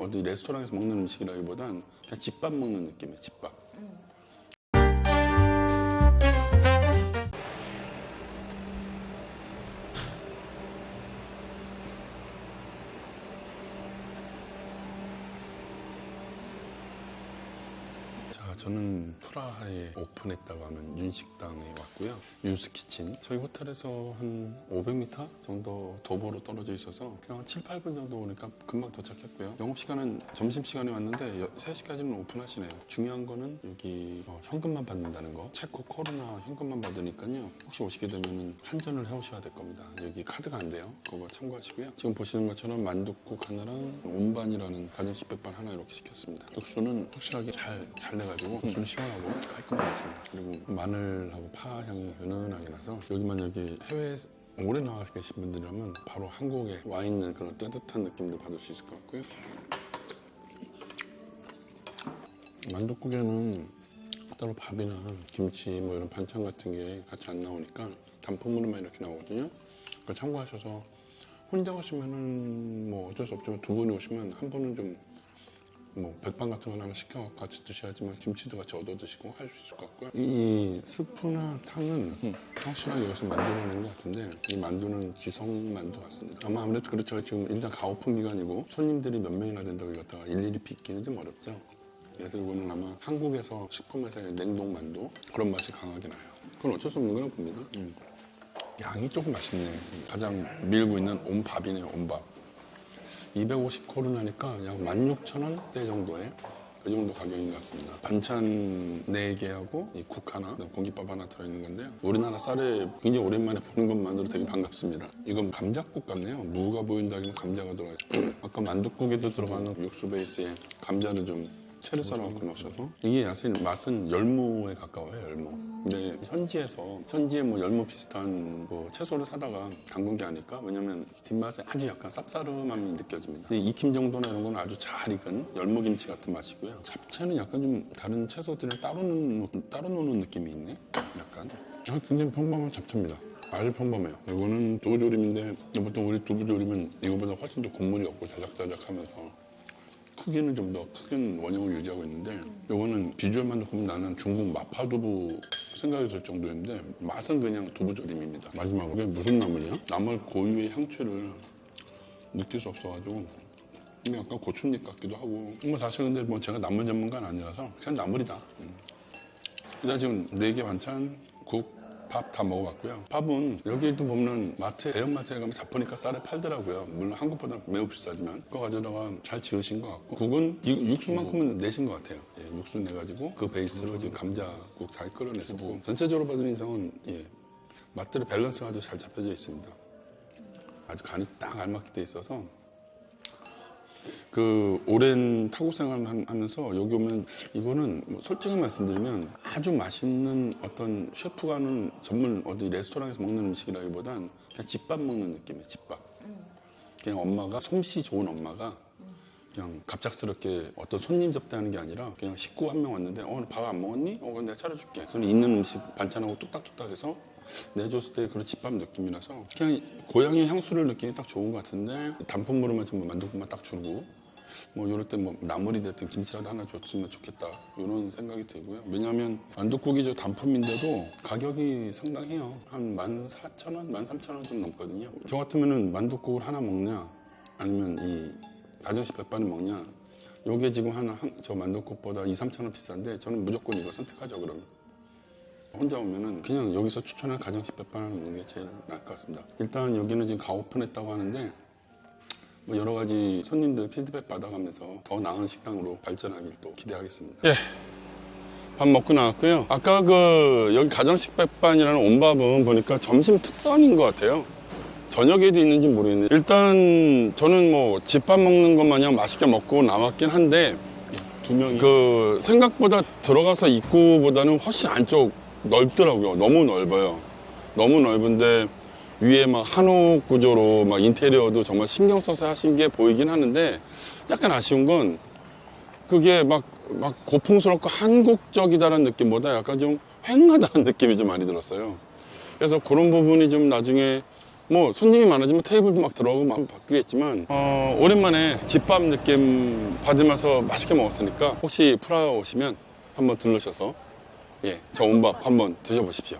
어디 레스토랑에서 먹는 음식이라기보단 그냥 집밥 먹는 느낌이에요. 집밥. 저는 프라하에 오픈했다고 하는 윤식당에 왔고요. 윤스키친. 저희 호텔에서 한 500m 정도 도보로 떨어져 있어서 그냥 7, 8분 정도 오니까 금방 도착했고요. 영업시간은 점심시간에 왔는데 3시까지는 오픈하시네요. 중요한 거는 여기 현금만 받는다는 거. 체코 코로나 현금만 받으니까요. 혹시 오시게 되면 한전을 해오셔야 될 겁니다. 여기 카드가 안 돼요. 그거 참고하시고요. 지금 보시는 것처럼 만둣국 하나랑 온반이라는 가정식백반 하나 이렇게 시켰습니다. 육수는 확실하게 잘 내가지고 육수는 시원하고 깔끔하게 있습니다. 그리고 마늘하고 파 향이 은은하게 나서 여기 해외에 오래 나와 계신 분들이라면 바로 한국에 와 있는 그런 따뜻한 느낌도 받을 수 있을 것 같고요. 만둣국에는 따로 밥이나 김치 뭐 이런 반찬 같은 게 같이 안 나오니까 단품으로만 이렇게 나오거든요. 그걸 참고하셔서 혼자 오시면은 뭐 어쩔 수 없지만 두 분이 오시면 한 분은 좀 뭐 백반 같은 거 하나 시켜갖고 같이 드셔야지만 김치도 같이 얻어 드시고 할 수 있을 것 같고요. 이 스프나 탕은 확실하게 여기서 만들어낸 것 같은데 이 만두는 지성 만두 같습니다. 아무래도 그렇죠. 지금 일단 가오픈 기간이고 손님들이 몇 명이나 된다고 이것다가 일일이 빚기는 좀 어렵죠. 그래서 이거는 아마 한국에서 식품회사의 냉동 만두 그런 맛이 강하게 나요. 그건 어쩔 수 없는 거라고 봅니다. 양이 조금 맛있네. 가장 밀고 있는 온밥이네요. 온밥. 250 코로나니까 약 16,000원대 정도의 그 정도 가격인 것 같습니다. 반찬 4개하고 이 국 하나, 공깃밥 하나 들어있는 건데요. 우리나라 쌀에 굉장히 오랜만에 보는 것만으로 되게 반갑습니다. 이건 감자국 같네요. 무가 보인다기면 감자가 들어가있어요. 아까 만둣국에도 들어가는 육수 베이스에 감자를 좀 채를 썰어갖고 넣으셔서 이게 사실 맛은 열무에 가까워요. 열무. 근데 현지에 뭐 열무 비슷한 뭐 채소를 사다가 담근 게 아닐까? 왜냐면 뒷맛에 아주 약간 쌉싸름함이 느껴집니다. 이 팀 정도나 이런 건 아주 잘 익은 열무김치 같은 맛이고요. 잡채는 약간 좀 다른 채소들을 따로 놓는 느낌이 있네. 약간 굉장히 평범한 잡채입니다. 아주 평범해요. 이거는 두부조림인데 보통 우리 두부조림은 이거보다 훨씬 더 국물이 없고 자작자작하면서 크기는 좀 더 큰 원형을 유지하고 있는데 이거는 비주얼만 보면 나는 중국 마파두부 생각이 들 정도인데 맛은 그냥 두부조림입니다. 마지막으로 이게 무슨 나물이야? 나물 고유의 향취를 느낄 수 없어가지고 이게 약간 고추잎 같기도 하고 뭐 사실 근데 뭐 제가 나물 전문가는 아니라서 그냥 나물이다. 일단 지금 4개 반찬, 국, 밥 다 먹어봤고요. 밥은 여기도 보면 대형마트에 가면 자포니까 쌀에 팔더라고요. 물론 한국보다 매우 비싸지만 그거 가져다가 잘 지으신 것 같고 국은 육수만큼은 내신 것 같아요. 예, 육수 내가지고 그 베이스로 지금 감자국 잘 끓여내시고 전체적으로 받은 인상은 맛들의 밸런스가 아주 잘 잡혀져 있습니다. 아주 간이 딱 알맞게 돼 있어서 그 오랜 타국 생활을 하면서 여기 오면 이거는 뭐 솔직히 말씀드리면 아주 맛있는 어떤 셰프가 하는 전문 어디 레스토랑에서 먹는 음식이라기보단 그냥 집밥 먹는 느낌이에요. 집밥. 그냥 엄마가 솜씨 좋은 엄마가 그냥 갑작스럽게 어떤 손님 접대하는 게 아니라 그냥 식구 한 명 왔는데 밥 안 먹었니? 그럼 내가 차려줄게. 그래서 있는 음식 반찬하고 뚝딱뚝딱 해서 내줬을 때 그런 집밥 느낌이라서 그냥 고향의 향수를 느끼기 딱 좋은 것 같은데 단품으로만 좀 만둣국만 딱 주고 뭐 이럴 때 뭐 나물이 됐든 김치라도 하나 줬으면 좋겠다 이런 생각이 들고요. 왜냐하면 만둣국이 저 단품인데도 가격이 상당해요. 한 14,000원, 13,000원 좀 넘거든요. 저 같으면은 만둣국을 하나 먹냐 아니면 이 가정식 백반을 먹냐 요게 지금 저 만둣국보다 2, 3,000원 비싼데 저는 무조건 이거 선택하죠. 그러면 혼자 오면은 그냥 여기서 추천할 가정식 백반을 먹는 게 제일 나을 것 같습니다. 일단 여기는 지금 가오픈했다고 하는데 뭐 여러 가지 손님들 피드백 받아가면서 더 나은 식당으로 발전하길 또 기대하겠습니다. 예, 밥 먹고 나왔고요. 아까 여기 가정식 백반이라는 온밥은 보니까 점심 특선인 것 같아요. 저녁에도 있는지 모르겠는데 일단 저는 뭐 집밥 먹는 것 마냥 맛있게 먹고 나왔긴 한데 두 명이 생각보다 들어가서 입구보다는 훨씬 안쪽 넓더라고요. 너무 넓어요. 너무 넓은데 위에 막 한옥 구조로 막 인테리어도 정말 신경 써서 하신 게 보이긴 하는데 약간 아쉬운 건 그게 막 고풍스럽고 한국적이다라는 느낌보다 약간 좀 휑하다는 느낌이 좀 많이 들었어요. 그래서 그런 부분이 좀 나중에 뭐 손님이 많아지면 테이블도 막 들어오고 막 바뀌겠지만 오랜만에 집밥 느낌 받으면서 맛있게 먹었으니까 혹시 프라하 오시면 한번 들르셔서 저 온밥 한번 드셔보십시오.